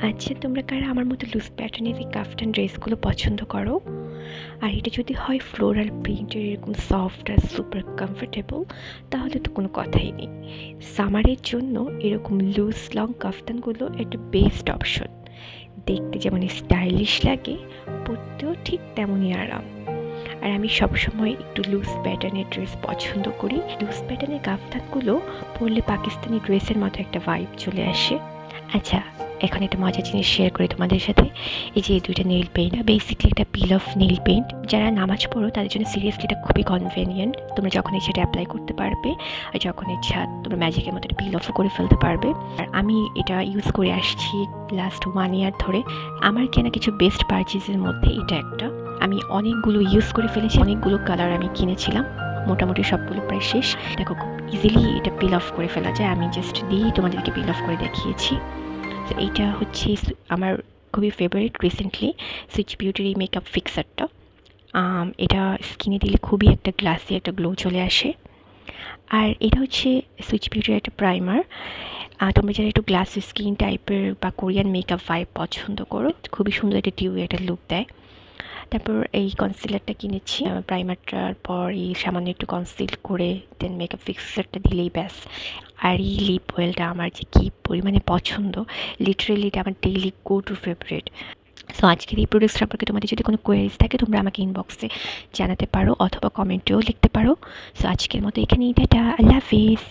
আচ্ছা, তোমরা কারা আমার মতো লুজ প্যাটার্নের এই কাফতান ড্রেসগুলো পছন্দ করো? আর এটা যদি হয় ফ্লোরাল প্রিন্টের এরকম সফট আর সুপার কমফোর্টেবল, তাহলে তো কোনো কথাই নেই। সামারের জন্য এরকম লুজ লং কাফতানগুলো একটা বেস্ট অপশন। দেখতে যেমন স্টাইলিশ লাগে, পরতেও ঠিক তেমনই আরাম। আর আমি সবসময় একটু লুজ প্যাটার্নের ড্রেস পছন্দ করি। লুজ প্যাটার্নের কাফতানগুলো পরলে পাকিস্তানি ড্রেসের মতো একটা ভাইব চলে আসে। আচ্ছা, এখন একটা মজার জিনিস শেয়ার করি তোমাদের সাথে। এই যে দুইটা নেইল পেইন্ট, বেসিক্যালি এটা পিল অফ নেইল পেইন্ট। যারা নামাজ পড়ো তাদের জন্য সিরিয়াসলি এটা খুবই কনভেনিয়েন্ট। তোমরা যখন ইচ্ছা এটা অ্যাপ্লাই করতে পারবে, আর যখন ইচ্ছা তোমরা ম্যাজিকের মতো এটা পিল অফও করে ফেলতে পারবে। আর আমি এটা ইউজ করে আসছি লাস্ট 1 ইয়ার ধরে। আমার কেনা কিছু বেস্ট পারচেজের মধ্যে এটা একটা। আমি অনেকগুলো ইউজ করে ফেলেছি, অনেকগুলো কালার আমি কিনেছিলাম, মোটামুটি সবগুলো প্রায় শেষ। দেখো খুব ইজিলি এটা পিল অফ করে ফেলা যায়। আমি জাস্ট দিয়েই তোমাদেরকে পিল অফ করে দেখিয়েছি। তো এইটা হচ্ছে আমার খুবই ফেভারিট রিসেন্টলি সুইচ বিউটির এই মেকআপ ফিক্সারটা। এটা স্কিনে দিলে খুবই একটা গ্লাসি একটা গ্লো চলে আসে। আর এটা হচ্ছে সুইচ বিউটির একটা প্রাইমার। তোমরা যারা একটু গ্লাসি স্কিন টাইপের বা কোরিয়ান মেকআপ ভাইব পছন্দ করো, খুবই সুন্দর একটা ডিউ একটা লুক দেয়। তারপর এই কনসিলারটা কিনেছি, প্রাইমারটার পর এই সামান্য একটু কনসিল করে দেন মেকআপ ফিক্সারটা দিলেই ব্যাস। আর এই লিপ অয়েলটা আমার যে কী পরিমাণে পছন্দ, লিটারেলি এটা আমার daily go to favourite. So আজকের এই প্রোডাক্ট সম্পর্কে তোমাদের যদি কোনো কোয়েরিজ থাকে তোমরা আমাকে ইনবক্সে জানাতে পারো অথবা কমেন্টেও লিখতে পারো। সো আজকের মতো এখানেই, টাটা, আল্লাহ হাফিজ।